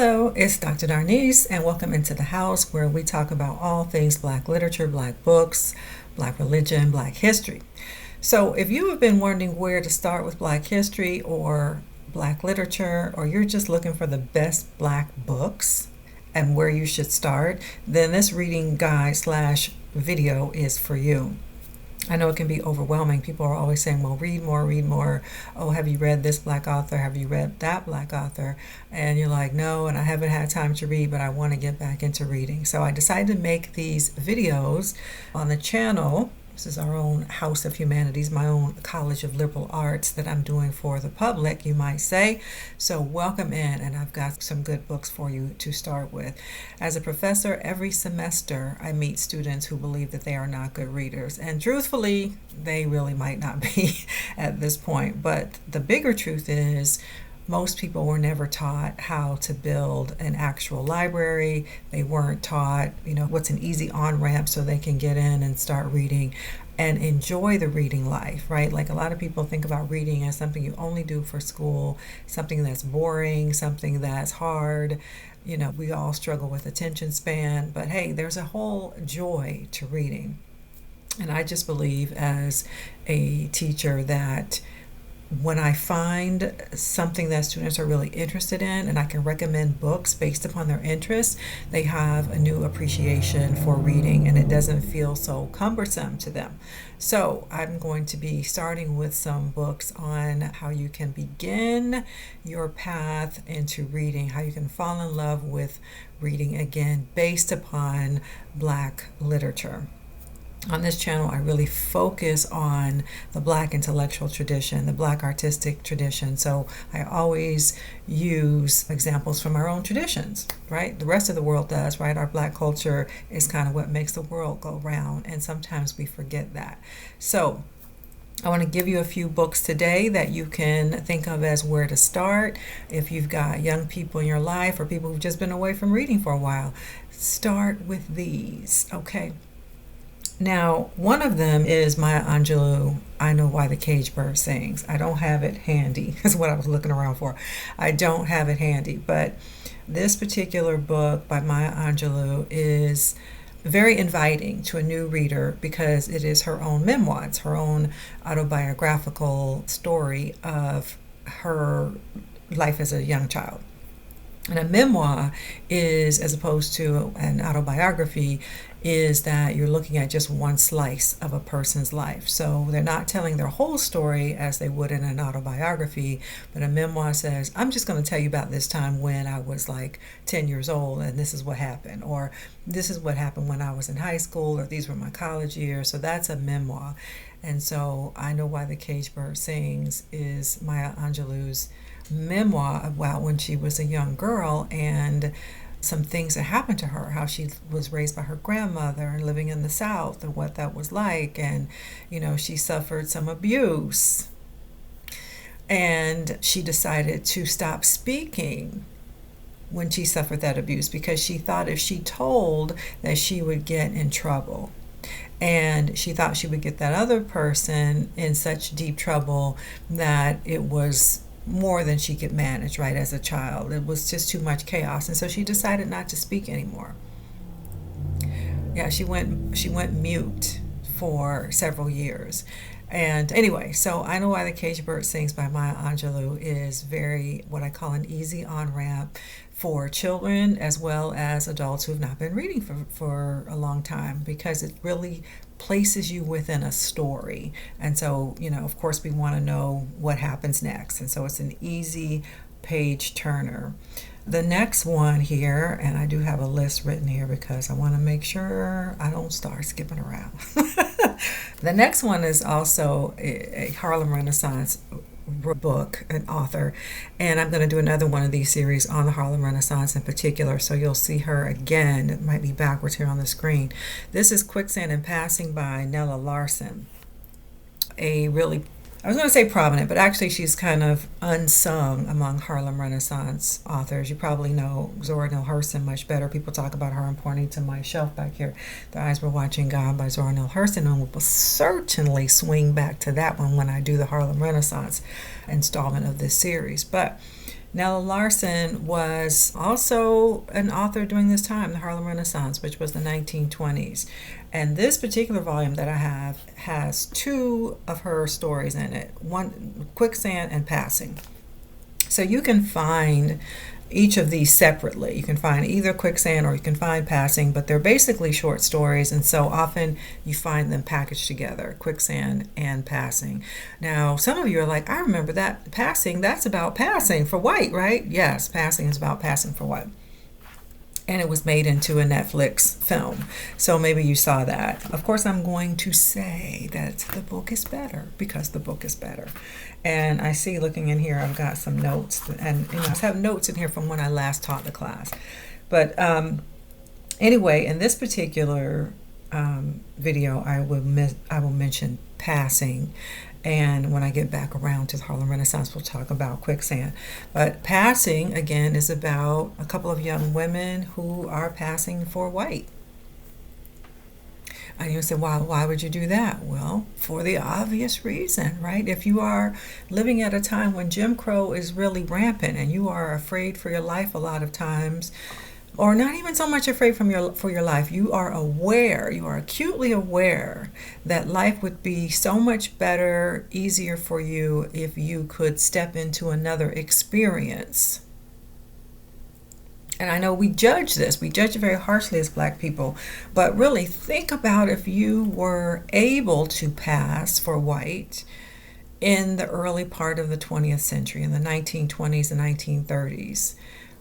Hello, it's Dr. Darnise, and welcome into the house where we talk about all things Black literature, Black books, Black religion, Black history. So, if you have been wondering where to start with Black history or Black literature, or you're just looking for the best Black books and where you should start, then this reading guide slash video is for you. I know it can be overwhelming. People are always saying, well, read more, read more. Oh, have you read this Black author? Have you read that Black author? And you're like, no, and I haven't had time to read, but I want to get back into reading. So I decided to make these videos on the channel. This is our own House of Humanities, my own College of Liberal Arts that I'm doing for the public, you might say. So welcome in, and I've got some good books for you to start with. As a professor, every semester I meet students who believe that they are not good readers. And truthfully, they really might not be at this point. But the bigger truth is, most people were never taught how to build an actual library. They weren't taught, what's an easy on-ramp so they can get in and start reading and enjoy the reading life, right? Like a lot of people think about reading as something you only do for school, something that's boring, something that's hard. We all struggle with attention span, but hey, there's a whole joy to reading. And I just believe as a teacher that when I find something that students are really interested in and I can recommend books based upon their interests, they have a new appreciation for reading and it doesn't feel so cumbersome to them. So I'm going to be starting with some books on how you can begin your path into reading, how you can fall in love with reading again based upon Black literature. On this channel, I really focus on the Black intellectual tradition, the Black artistic tradition. So I always use examples from our own traditions, right? The rest of the world does, right? Our Black culture is kind of what makes the world go round, and sometimes we forget that. So I want to give you a few books today that you can think of as where to start. If you've got young people in your life or people who've just been away from reading for a while, start with these, okay? Now, one of them is Maya Angelou, I Know Why the Caged Bird Sings. I don't have it handy. That's what I was looking around for. I don't have it handy. But this particular book by Maya Angelou is very inviting to a new reader because it is her own memoir. It's her own autobiographical story of her life as a young child. And a memoir is, as opposed to an autobiography, is that you're looking at just one slice of a person's life. So they're not telling their whole story as they would in an autobiography, but a memoir says, I'm just going to tell you about this time when I was like 10 years old and this is what happened, or this is what happened when I was in high school, or these were my college years. So that's a memoir. And so I Know Why the Caged Bird Sings is Maya Angelou's memoir about when she was a young girl and some things that happened to her, how she was raised by her grandmother and living in the South and what that was like. And, she suffered some abuse. And she decided to stop speaking when she suffered that abuse because she thought if she told that she would get in trouble. And she thought she would get that other person in such deep trouble that it was more than she could manage, right, as a child. It was just too much chaos. And so she decided not to speak anymore. Yeah, she went mute for several years. And anyway, so I Know Why the Caged Bird Sings by Maya Angelou is very, what I call an easy on-ramp for children as well as adults who've not been reading for a long time, because it really places you within a story. And so, of course, we want to know what happens next. And so it's an easy page turner. The next one here, and I do have a list written here because I want to make sure I don't start skipping around. The next one is also a Harlem Renaissance book, an author, and I'm going to do another one of these series on the Harlem Renaissance in particular, so you'll see her again. It might be backwards here on the screen. This is Quicksand in Passing by Nella Larson, a really, I was going to say prominent, but actually she's kind of unsung among Harlem Renaissance authors. You probably know Zora Neale Hurston much better. People talk about her. I'm pointing to my shelf back here. The Eyes Were Watching God by Zora Neale Hurston, and we'll certainly swing back to that one when I do the Harlem Renaissance installment of this series. But Nella Larson was also an author during this time, the Harlem Renaissance, which was the 1920s. And this particular volume that I have has two of her stories in it, one, Quicksand and Passing. So you can find each of these separately. You can find either Quicksand or you can find Passing, but they're basically short stories, and so often you find them packaged together, Quicksand and Passing. Now, some of you are like, I remember that Passing, that's about passing for white, right? Yes, Passing is about passing for white. And it was made into a Netflix film. So maybe you saw that. Of course, I'm going to say that the book is better because the book is better. And I see, looking in here, I've got some notes. And I have notes in here from when I last taught the class. But anyway, in this particular video, I will mention Passing. And when I get back around to the Harlem Renaissance, we'll talk about Quicksand. But Passing, again, is about a couple of young women who are passing for white. And you say, why would you do that? Well, for the obvious reason, right? If you are living at a time when Jim Crow is really rampant and you are afraid for your life a lot of times, or not even so much afraid for your life, you are acutely aware that life would be so much better, easier for you if you could step into another experience. And I know we judge it very harshly as Black people, but really think about if you were able to pass for white in the early part of the 20th century, in the 1920s and 1930s.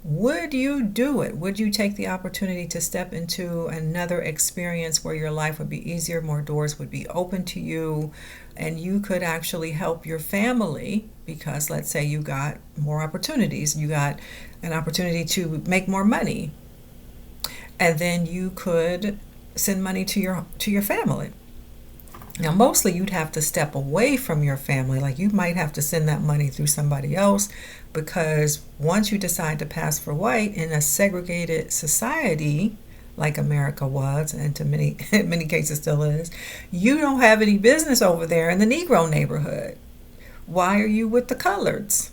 Would you do it? Would you take the opportunity to step into another experience where your life would be easier, more doors would be open to you, and you could actually help your family because let's say you got more opportunities, you got an opportunity to make more money, and then you could send money to your family. Now, mostly you'd have to step away from your family. Like you might have to send that money through somebody else because once you decide to pass for white in a segregated society like America was, and to many cases still is, you don't have any business over there in the Negro neighborhood. Why are you with the coloreds?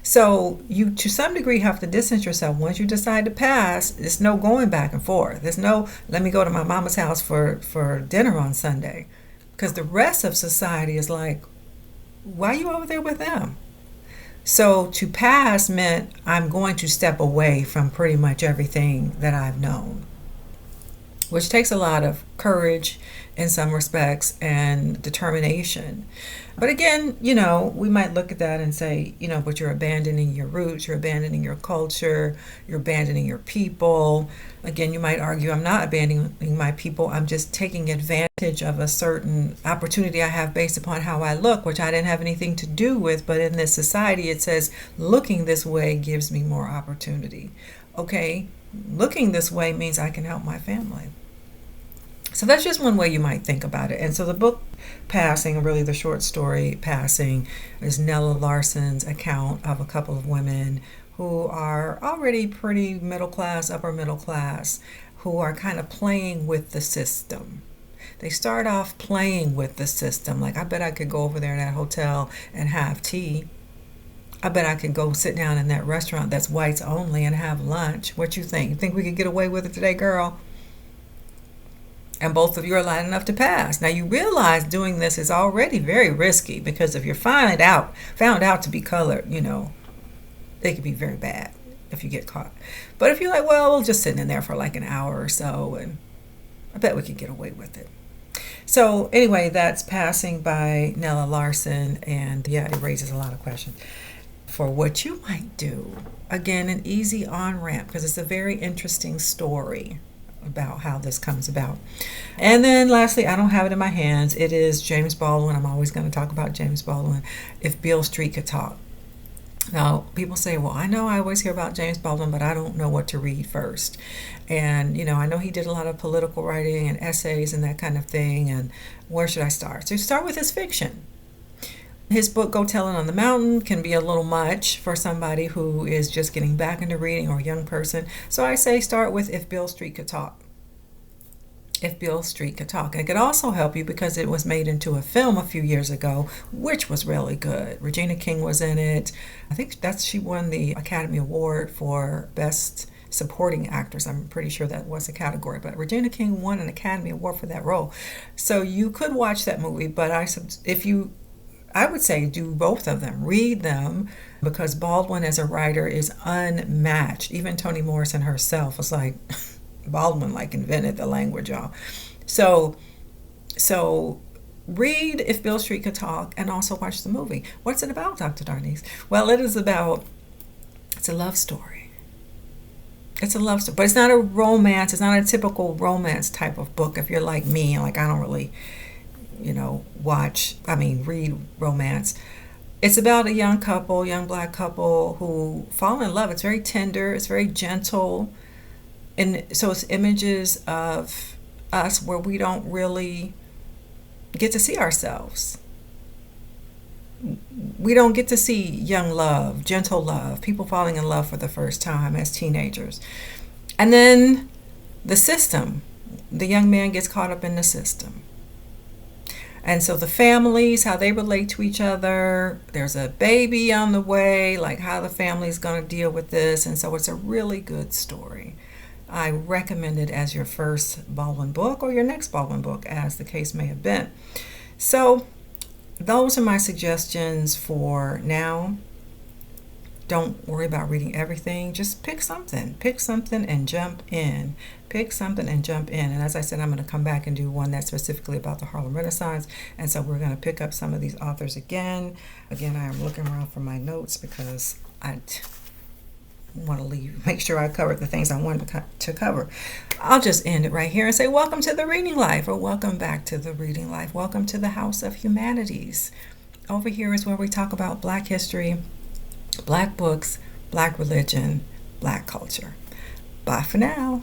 So you, to some degree, have to distance yourself. Once you decide to pass, there's no going back and forth. There's no, let me go to my mama's house for dinner on Sunday. Because the rest of society is like, why are you over there with them? So to pass meant I'm going to step away from pretty much everything that I've known, which takes a lot of courage in some respects and determination. But again, we might look at that and say, but you're abandoning your roots, you're abandoning your culture, you're abandoning your people. Again, you might argue, I'm not abandoning my people, I'm just taking advantage of a certain opportunity I have based upon how I look, which I didn't have anything to do with, but in this society it says looking this way gives me more opportunity. Okay, looking this way means I can help my family. So that's just one way you might think about it. And so the book Passing, really the short story Passing, is Nella Larson's account of a couple of women who are already pretty middle class, upper middle class, who are kind of playing with the system. They start off playing with the system. Like, I bet I could go over there in that hotel and have tea. I bet I could go sit down in that restaurant that's whites only and have lunch. What you think? You think we could get away with it today, girl? And both of you are light enough to pass. Now you realize doing this is already very risky because if you're found out to be colored, they could be very bad if you get caught. But if you're like, well, we'll just sit in there for like an hour or so, and I bet we could get away with it. So anyway, that's Passing by Nella Larson, and yeah, it raises a lot of questions for what you might do. Again, an easy on-ramp because it's a very interesting story about how this comes about. And then lastly, I don't have it in my hands. It is James Baldwin. I'm always going to talk about James Baldwin. If Beale Street Could Talk. Now, people say, well, I know I always hear about James Baldwin, but I don't know what to read first. And, I know he did a lot of political writing and essays and that kind of thing. And where should I start? So start with his fiction. His book, Go Tell It on the Mountain, can be a little much for somebody who is just getting back into reading or a young person. So I say start with If Beale Street Could Talk. If Beale Street Could Talk. And it could also help you because it was made into a film a few years ago, which was really good. Regina King was in it. I think she won the Academy Award for Best Supporting Actress. I'm pretty sure that was the category, but Regina King won an Academy Award for that role. So you could watch that movie, but I would say do both of them. Read them because Baldwin as a writer is unmatched. Even Toni Morrison herself was like, Baldwin like invented the language, y'all. So read If Beale Street Could Talk and also watch the movie. What's it about, Dr. Darnise? Well, it's a love story. It's a love story, but it's not a romance. It's not a typical romance type of book. If you're like me, like I don't really, read romance. It's about a young black couple who fall in love. It's very tender. It's very gentle. And so it's images of us where we don't really get to see ourselves. We don't get to see young love, gentle love, people falling in love for the first time as teenagers. And then the system, the young man gets caught up in the system. And so the families, how they relate to each other, there's a baby on the way, like how the family's going to deal with this. And so it's a really good story. I recommend it as your first Baldwin book or your next Baldwin book, as the case may have been. So those are my suggestions for now. Don't worry about reading everything. Just pick something. Pick something and jump in. Pick something and jump in. And as I said, I'm going to come back and do one that's specifically about the Harlem Renaissance. And so we're going to pick up some of these authors again. Again, I am looking around for my notes because I want to make sure I covered the things I wanted to cover. I'll just end it right here and say welcome to the Reading Life, or welcome back to the Reading Life. Welcome to the House of Humanities. Over here is where we talk about Black history, Black books, Black religion, Black culture. Bye for now.